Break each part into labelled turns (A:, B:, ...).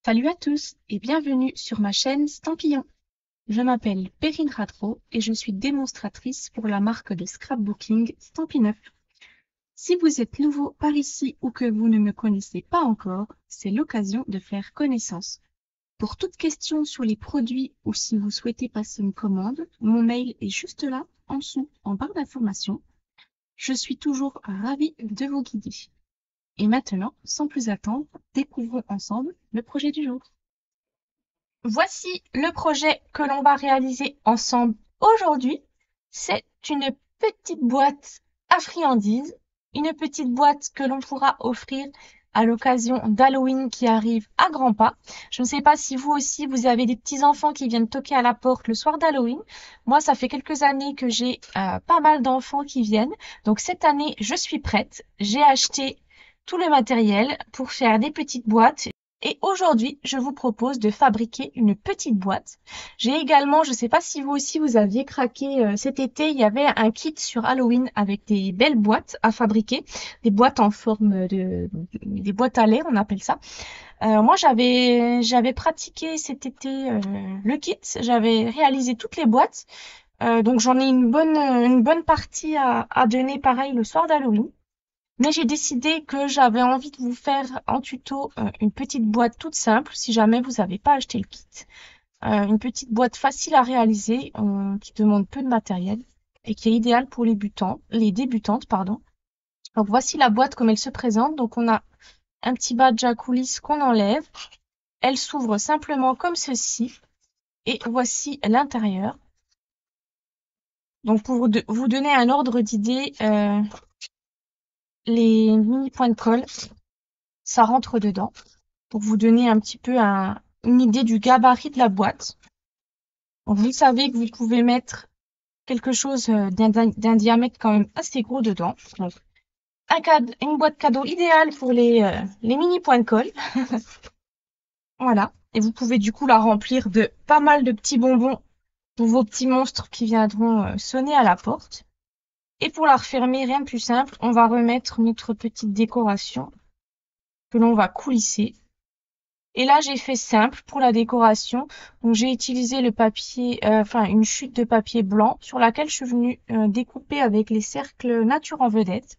A: Salut à tous et bienvenue sur ma chaîne Stampillon. Je m'appelle Perrine Ratro et je suis démonstratrice pour la marque de scrapbooking Stampineuf. Si vous êtes nouveau par ici ou que vous ne me connaissez pas encore, c'est l'occasion de faire connaissance. Pour toute question sur les produits ou si vous souhaitez passer une commande, mon mail est juste là, en dessous, en barre d'information. Je suis toujours ravie de vous guider. Et maintenant, sans plus attendre, découvrons ensemble le projet du jour. Voici le projet que l'on va réaliser ensemble aujourd'hui. C'est une petite boîte à friandises, une petite boîte que l'on pourra offrir à l'occasion d'Halloween qui arrive à grands pas. Je ne sais pas si vous aussi, vous avez des petits-enfants qui viennent toquer à la porte le soir d'Halloween. Moi, ça fait quelques années que j'ai pas mal d'enfants qui viennent. Donc cette année, je suis prête. J'ai acheté tout le matériel pour faire des petites boîtes. Et aujourd'hui, je vous propose de fabriquer une petite boîte. J'ai également, je ne sais pas si vous aussi vous aviez craqué cet été, il y avait un kit sur Halloween avec des belles boîtes à fabriquer, des boîtes en forme des boîtes à lait, on appelle ça. Moi, j'avais pratiqué cet été le kit, j'avais réalisé toutes les boîtes, donc j'en ai une bonne partie à donner pareil le soir d'Halloween. Mais j'ai décidé que j'avais envie de vous faire en tuto une petite boîte toute simple si jamais vous n'avez pas acheté le kit. Une petite boîte facile à réaliser qui demande peu de matériel et qui est idéale pour les débutantes, pardon. Donc voici la boîte comme elle se présente. Donc on a un petit badge à coulisses qu'on enlève. Elle s'ouvre simplement comme ceci. Et voici l'intérieur. Donc pour vous donner un ordre d'idée, les mini points de colle, ça rentre dedans. Pour vous donner un petit peu une idée du gabarit de la boîte. Donc, vous savez que vous pouvez mettre quelque chose d'un diamètre quand même assez gros dedans. Donc, une boîte cadeau idéale pour les mini points de colle. Voilà. Et vous pouvez du coup la remplir de pas mal de petits bonbons pour vos petits monstres qui viendront sonner à la porte. Et pour la refermer, rien de plus simple, on va remettre notre petite décoration que l'on va coulisser. Et là, j'ai fait simple pour la décoration. Donc, j'ai utilisé le papier, une chute de papier blanc sur laquelle je suis venue découper avec les cercles nature en vedette.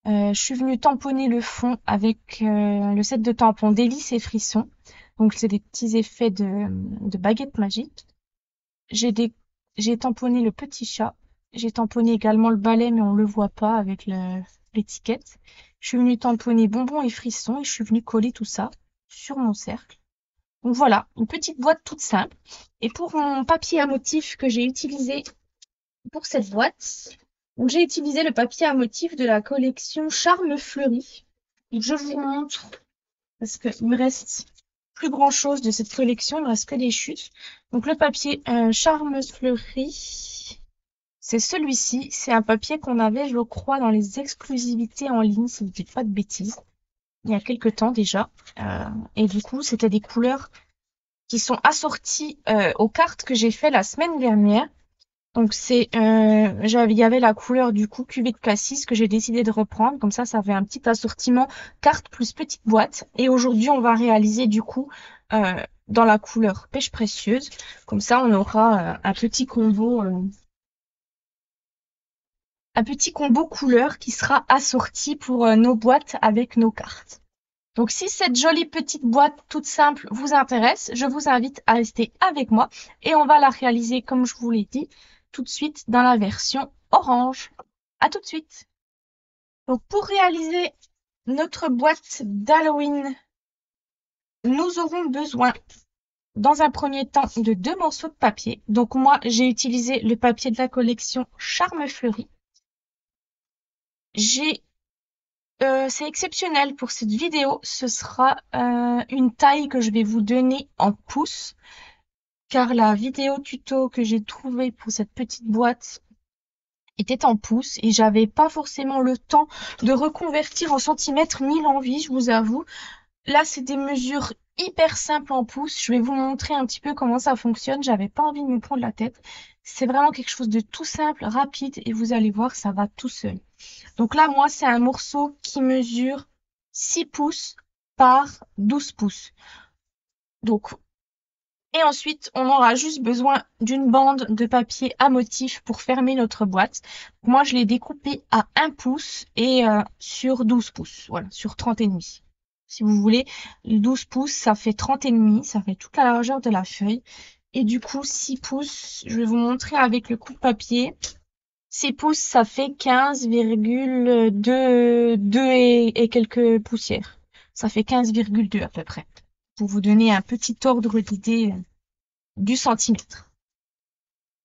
A: Je suis venue tamponner le fond avec le set de tampons Délices et Frissons. Donc, c'est des petits effets de baguette magique. J'ai tamponné le petit chat. J'ai tamponné également le balai, mais on le voit pas avec l'étiquette. Je suis venue tamponner bonbons et frissons et je suis venue coller tout ça sur mon cercle. Donc voilà, une petite boîte toute simple. Et pour mon papier à motif que j'ai utilisé pour cette boîte, donc j'ai utilisé le papier à motif de la collection Charme Fleuri. Donc je vous montre, parce qu'il me reste plus grand chose de cette collection, il me reste que des chutes. Donc le papier Charme Fleuri, c'est celui-ci. C'est un papier qu'on avait, je crois, dans les exclusivités en ligne, si je ne dis pas de bêtises, il y a quelques temps déjà. Et du coup, c'était des couleurs qui sont assortis aux cartes que j'ai fait la semaine dernière. Donc il y avait la couleur du coup cuvée de cassis que j'ai décidé de reprendre. Comme ça fait un petit assortiment carte plus petite boîte. Et aujourd'hui, on va réaliser du coup dans la couleur pêche précieuse. Comme ça, on aura un petit combo couleur qui sera assorti pour nos boîtes avec nos cartes. Donc, si cette jolie petite boîte toute simple vous intéresse, je vous invite à rester avec moi et on va la réaliser, comme je vous l'ai dit, tout de suite dans la version orange. À tout de suite. Donc, pour réaliser notre boîte d'Halloween, nous aurons besoin, dans un premier temps, de 2 morceaux de papier. Donc, moi, j'ai utilisé le papier de la collection Charme Fleuri. C'est exceptionnel pour cette vidéo, ce sera une taille que je vais vous donner en pouces, car la vidéo tuto que j'ai trouvée pour cette petite boîte était en pouces et j'avais pas forcément le temps de reconvertir en centimètres ni l'envie, je vous avoue. Là, c'est des mesures hyper simples en pouces. Je vais vous montrer un petit peu comment ça fonctionne. J'avais pas envie de me prendre la tête. C'est vraiment quelque chose de tout simple, rapide et vous allez voir, ça va tout seul. Donc là, moi, c'est un morceau qui mesure 6 pouces par 12 pouces. Donc, et ensuite, on aura juste besoin d'une bande de papier à motif pour fermer notre boîte. Moi, je l'ai découpée à 1 pouce et sur 12 pouces. Voilà, sur 30,5. Si vous voulez, 12 pouces, ça fait 30,5. Ça fait toute la largeur de la feuille. Et du coup, 6 pouces, je vais vous montrer avec le coupe-papier. 6 pouces, ça fait 15,2 et quelques poussières. Ça fait 15,2 à peu près. Pour vous donner un petit ordre d'idée du centimètre.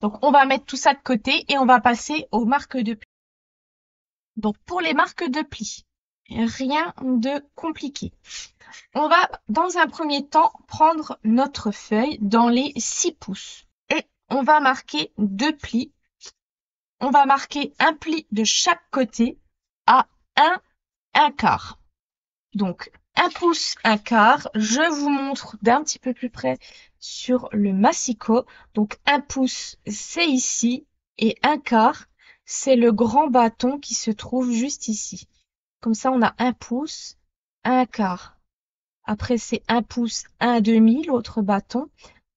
A: Donc, on va mettre tout ça de côté et on va passer aux marques de pli. Donc, pour les marques de pli, rien de compliqué. On va, dans un premier temps, prendre notre feuille dans les 6 pouces et on va marquer 2 plis. On va marquer un pli de chaque côté à 1 quart. Donc, 1 pouce, 1 quart. Je vous montre d'un petit peu plus près sur le massicot. Donc, 1 pouce, c'est ici. Et 1 quart, c'est le grand bâton qui se trouve juste ici. Comme ça, on a 1 pouce, 1 quart. Après, c'est 1 pouce, 1 demi, l'autre bâton.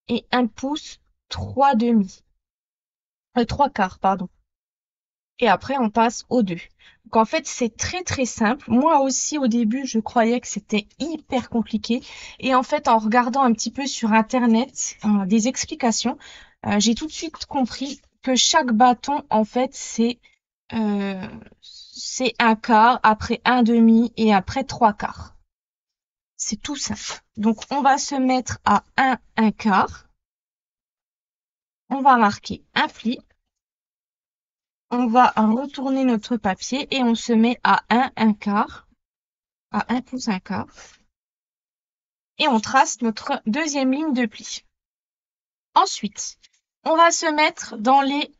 A: Et 1 pouce, 3 demi. 3 quarts, pardon. Et après, on passe aux deux. Donc, en fait, c'est très, très simple. Moi aussi, au début, je croyais que c'était hyper compliqué. Et en fait, en regardant un petit peu sur Internet, des explications, j'ai tout de suite compris que chaque bâton, en fait, c'est 1 quart, après 1 demi et après 3 quarts. C'est tout simple. Donc, on va se mettre à 1 quart. On va marquer un pli. On va retourner notre papier et on se met à 1 quart, à 1 pouce 1 quart. Et on trace notre deuxième ligne de pli. Ensuite, on va se mettre dans les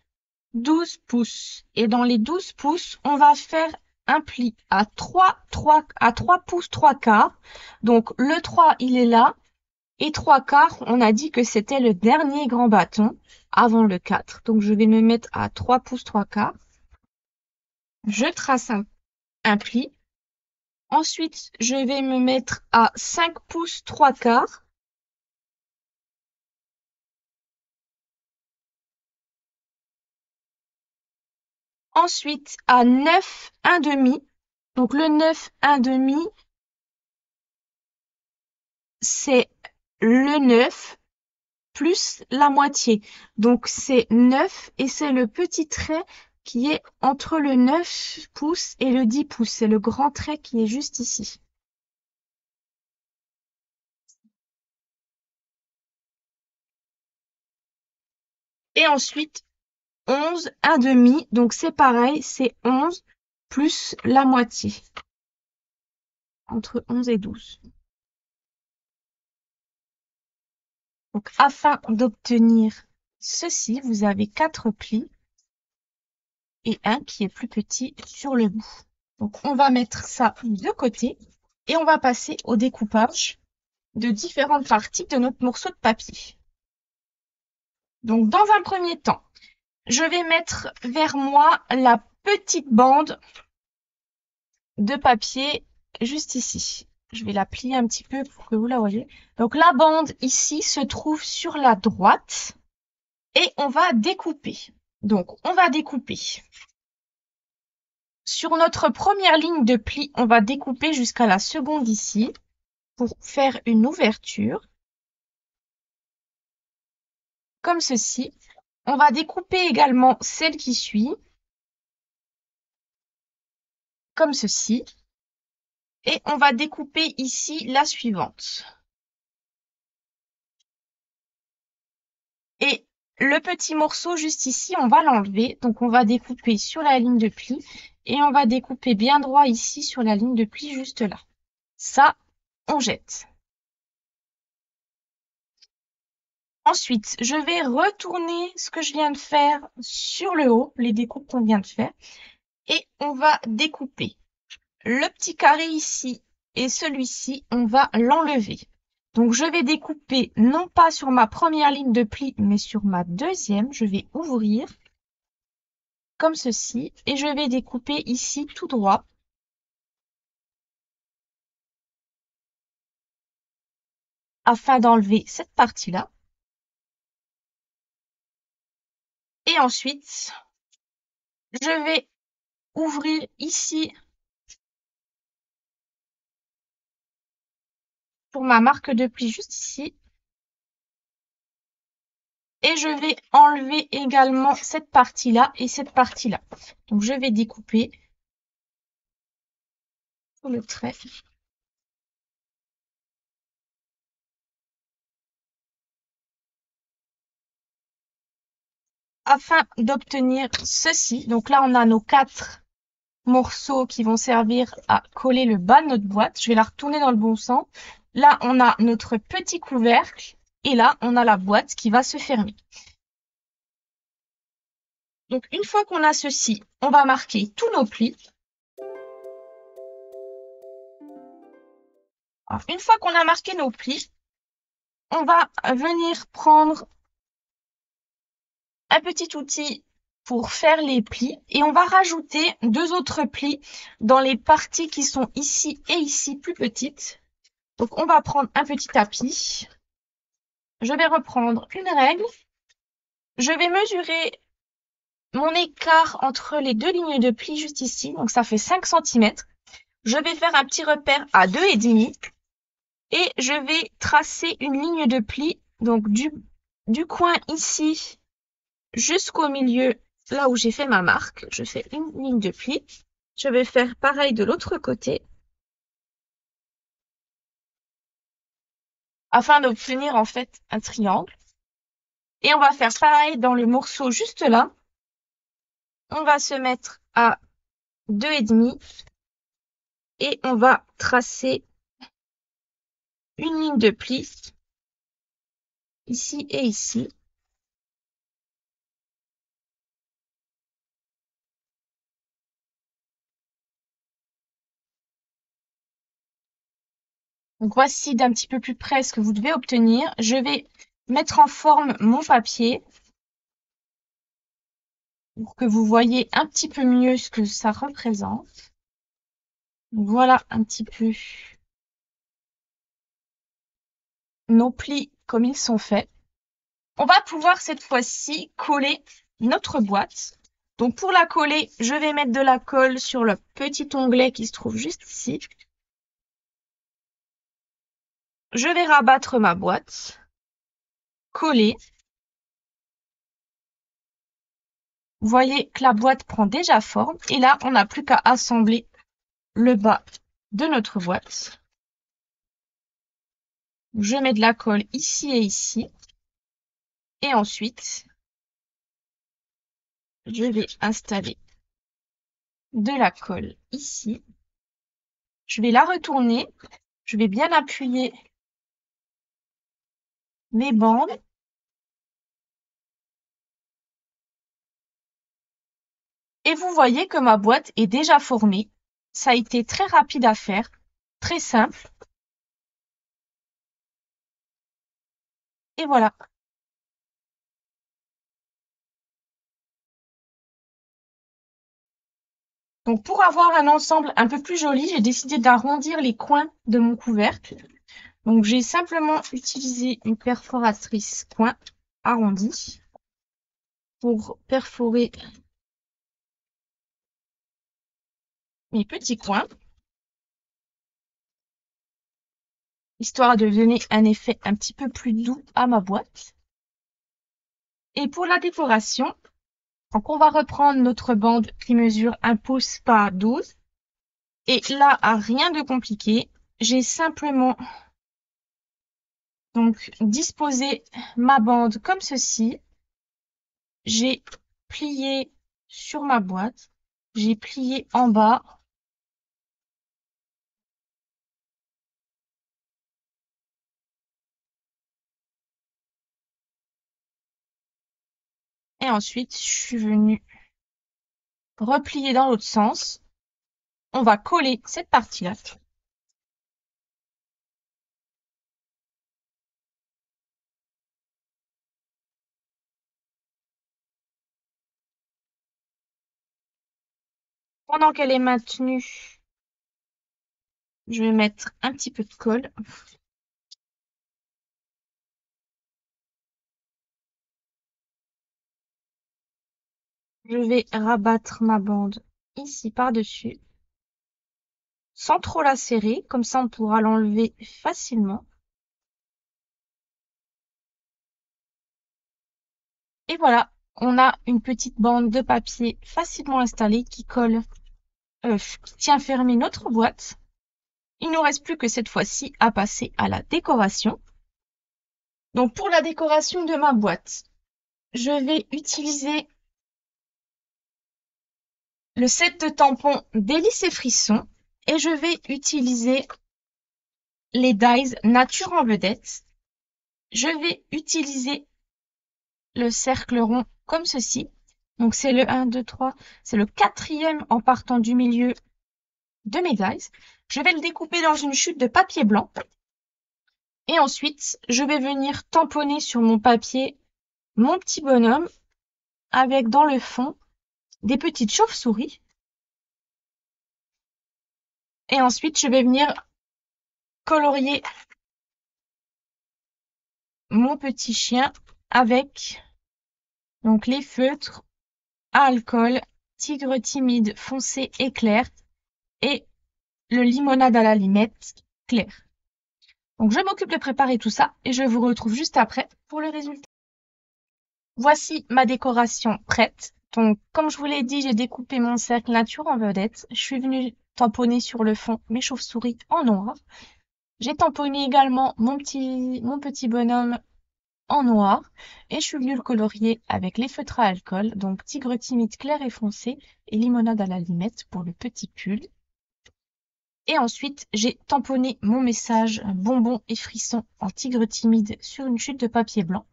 A: 12 pouces. Et dans les 12 pouces, on va faire un pli à 3 pouces 3 quarts. Donc, le 3, il est là. Et 3 quarts, on a dit que c'était le dernier grand bâton avant le 4. Donc, je vais me mettre à 3 pouces 3 quarts. Je trace un pli. Ensuite, je vais me mettre à 5 pouces 3 quarts. Ensuite, à 9, 1 demi. Donc, le 9, 1 demi, c'est le 9 plus la moitié. Donc, c'est 9 et c'est le petit trait qui est entre le 9 pouces et le 10 pouces. C'est le grand trait qui est juste ici. Et ensuite, 11, 1 demi. Donc, c'est pareil, c'est 11 plus la moitié. Entre 11 et 12. Donc, afin d'obtenir ceci, vous avez 4 plis et un qui est plus petit sur le bout. Donc, on va mettre ça de côté et on va passer au découpage de différentes parties de notre morceau de papier. Donc, dans un premier temps, je vais mettre vers moi la petite bande de papier juste ici. Je vais la plier un petit peu pour que vous la voyez. Donc, la bande ici se trouve sur la droite et on va découper. Donc, on va découper. Sur notre première ligne de pli, on va découper jusqu'à la seconde ici pour faire une ouverture. Comme ceci. On va découper également celle qui suit. Comme ceci. Et on va découper ici la suivante. Et le petit morceau juste ici, on va l'enlever. Donc, on va découper sur la ligne de pli. Et on va découper bien droit ici sur la ligne de pli juste là. Ça, on jette. Ensuite, je vais retourner ce que je viens de faire sur le haut, les découpes qu'on vient de faire. Et on va découper le petit carré ici et celui-ci, on va l'enlever. Donc, je vais découper non pas sur ma première ligne de pli, mais sur ma deuxième. Je vais ouvrir comme ceci et je vais découper ici tout droit. afin d'enlever cette partie-là. Et ensuite, je vais ouvrir ici pour ma marque de pli juste ici. Et je vais enlever également cette partie-là et cette partie-là. Donc, je vais découper sur le trait. Afin d'obtenir ceci. Donc là, on a nos 4 morceaux qui vont servir à coller le bas de notre boîte. Je vais la retourner dans le bon sens. Là, on a notre petit couvercle. Et là, on a la boîte qui va se fermer. Donc, une fois qu'on a ceci, on va marquer tous nos plis. Alors, une fois qu'on a marqué nos plis, on va venir prendre un petit outil pour faire les plis et on va rajouter 2 autres plis dans les parties qui sont ici et ici plus petites. Donc, on va prendre un petit tapis. Je vais reprendre une règle. Je vais mesurer mon écart entre les 2 lignes de plis juste ici. Donc, ça fait 5 cm. Je vais faire un petit repère à 2,5 et je vais tracer une ligne de pli. Donc, du coin ici jusqu'au milieu, là où j'ai fait ma marque. Je fais une ligne de pli. Je vais faire pareil de l'autre côté, afin d'obtenir en fait un triangle. Et on va faire pareil dans le morceau juste là. On va se mettre à 2,5 et on va tracer une ligne de pli ici et ici. Donc voici d'un petit peu plus près ce que vous devez obtenir. Je vais mettre en forme mon papier pour que vous voyez un petit peu mieux ce que ça représente. Donc voilà un petit peu nos plis comme ils sont faits. On va pouvoir cette fois-ci coller notre boîte. Donc pour la coller, je vais mettre de la colle sur le petit onglet qui se trouve juste ici. Je vais rabattre ma boîte, coller. Vous voyez que la boîte prend déjà forme. Et là, on n'a plus qu'à assembler le bas de notre boîte. Je mets de la colle ici et ici. Et ensuite, je vais installer de la colle ici. Je vais la retourner. Je vais bien appuyer mes bandes. Et vous voyez que ma boîte est déjà formée. Ça a été très rapide à faire, très simple. Et voilà. Donc pour avoir un ensemble un peu plus joli, j'ai décidé d'arrondir les coins de mon couvercle. Donc j'ai simplement utilisé une perforatrice coin arrondi pour perforer mes petits coins, histoire de donner un effet un petit peu plus doux à ma boîte. Et pour la décoration, donc on va reprendre notre bande qui mesure 1 pouce par 12. Et là, rien de compliqué. J'ai simplement donc disposé ma bande comme ceci. J'ai plié sur ma boîte. J'ai plié en bas. Et ensuite, je suis venue replier dans l'autre sens. On va coller cette partie-là. Pendant qu'elle est maintenue, je vais mettre un petit peu de colle. Je vais rabattre ma bande ici par-dessus, sans trop la serrer, comme ça on pourra l'enlever facilement. Et voilà, on a une petite bande de papier facilement installée qui colle, qui tient fermée notre boîte. Il ne nous reste plus que cette fois-ci à passer à la décoration. Donc pour la décoration de ma boîte, je vais utiliser le set de tampons Délices et Frissons et je vais utiliser les dies Nature en vedette. Je vais utiliser le cercle rond comme ceci. Donc c'est le 1, 2, 3, c'est le 4e en partant du milieu de mes dies. Je vais le découper dans une chute de papier blanc. Et ensuite, je vais venir tamponner sur mon papier mon petit bonhomme avec dans le fond des petites chauves-souris. Et ensuite, je vais venir colorier mon petit chien avec donc les feutres à alcool, tigre timide foncé et clair et le limonade à la limette clair. Donc je m'occupe de préparer tout ça et je vous retrouve juste après pour le résultat. Voici ma décoration prête. Donc comme je vous l'ai dit, j'ai découpé mon cercle nature en vedette. Je suis venue tamponner sur le fond mes chauves-souris en noir. J'ai tamponné également mon petit bonhomme en noir et je suis venue le colorier avec les feutres à alcool, donc tigre timide clair et foncé et limonade à la limette pour le petit pull. Et ensuite, j'ai tamponné mon message bonbon et frisson en tigre timide sur une chute de papier blanc.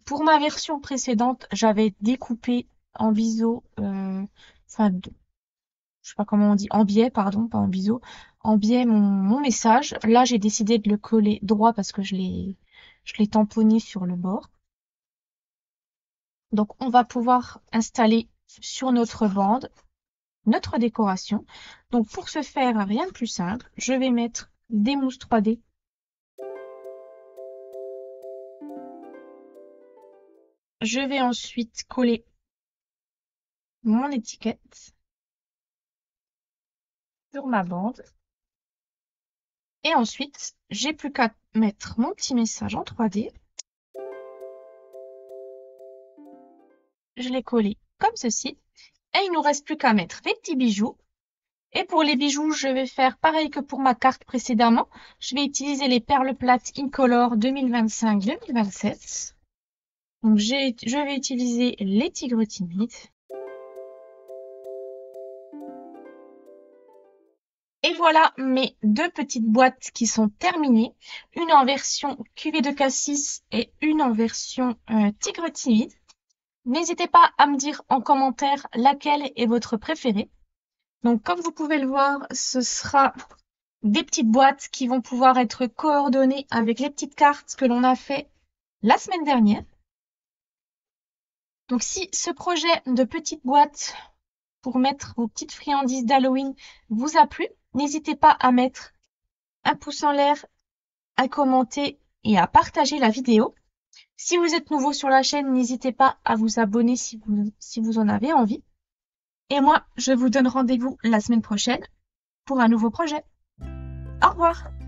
A: Pour ma version précédente, j'avais découpé en biseau, je sais pas comment on dit, en biais, pardon, pas en biseau, en biais mon message. Là, j'ai décidé de le coller droit parce que je l'ai tamponné sur le bord. Donc, on va pouvoir installer sur notre bande notre décoration. Donc, pour ce faire, rien de plus simple, je vais mettre des mousses 3D. Je vais ensuite coller mon étiquette sur ma bande. Et ensuite, j'ai plus qu'à mettre mon petit message en 3D. Je l'ai collé comme ceci. Et il nous reste plus qu'à mettre les petits bijoux. Et pour les bijoux, je vais faire pareil que pour ma carte précédemment. Je vais utiliser les perles plates Incolor 2025-2027. Donc je vais utiliser les tigres timides. Et voilà mes deux petites boîtes qui sont terminées. Une en version cuvée de cassis et une en version tigre timide. N'hésitez pas à me dire en commentaire laquelle est votre préférée. Donc comme vous pouvez le voir, ce sera des petites boîtes qui vont pouvoir être coordonnées avec les petites cartes que l'on a fait la semaine dernière. Donc si ce projet de petite boîte pour mettre vos petites friandises d'Halloween vous a plu, n'hésitez pas à mettre un pouce en l'air, à commenter et à partager la vidéo. Si vous êtes nouveau sur la chaîne, n'hésitez pas à vous abonner si vous en avez envie. Et moi, je vous donne rendez-vous la semaine prochaine pour un nouveau projet. Au revoir!